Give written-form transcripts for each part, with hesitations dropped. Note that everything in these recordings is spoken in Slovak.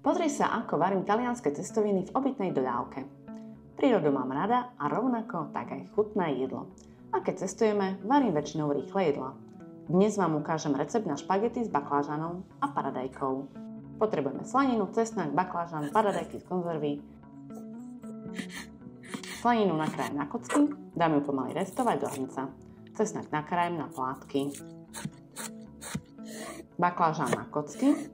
Pozri sa, ako varím talianske cestoviny v obytnej dodávke. Prírodu mám rada a rovnako tak aj chutné jedlo. A keď cestujeme, varím väčšinou rýchle jedla. Dnes vám ukážem recept na špagety s baklážanom a paradajkou. Potrebujeme slaninu, cesnak, baklážan, paradajky z konzervy. Slaninu nakrájem na kocky, dám ju pomaly restovať do hrnca. Cesnak nakrájem na plátky. Baklážan na kocky.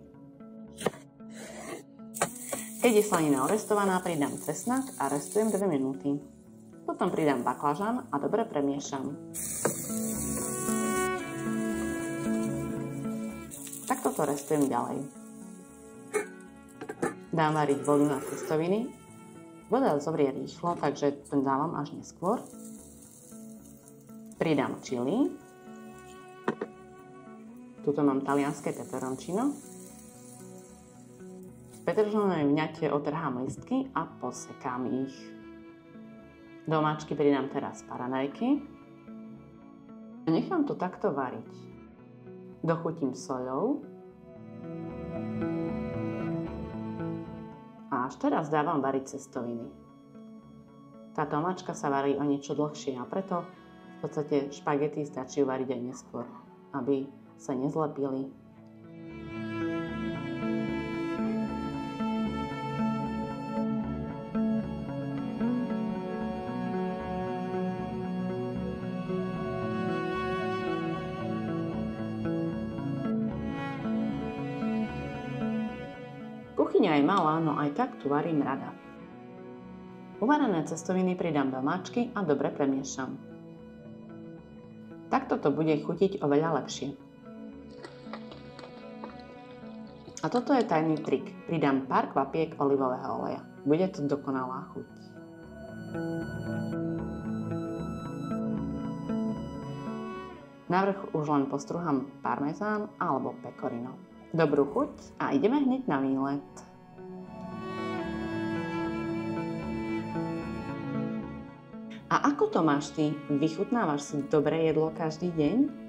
Keď je slanina orestovaná, pridám cesnak a restujem 2 minúty. Potom pridám baklážan a dobre premiešam. Takto to restujem ďalej. Dám variť vodu na cestoviny. Voda zovrie rýchlo, takže to dávam až neskôr. Pridám čili. Tuto mám talianske peperoncino. Z petržlenej vňate otrhám listky a posekám ich. Do omáčky pridám teraz paradajky. Nechám to takto variť. Dochutím soľou. A až teraz dávam variť cestoviny. Táto omáčka sa varí o niečo dlhšie a preto v podstate špagety stačí variť aj neskôr, aby sa nezlepili. Kuchyňa je malá, no aj tak tu varím rada. Uvarené cestoviny pridám do máčky a dobre premiešam. Takto to bude chutiť oveľa lepšie. A toto je tajný trik. Pridám pár kvapiek olivového oleja. Bude to dokonalá chuť. Na vrch už len postruham parmezán alebo pecorino. Dobrú chuť a ideme hneď na výlet. A ako to máš ty? Vychutnávaš si dobré jedlo každý deň?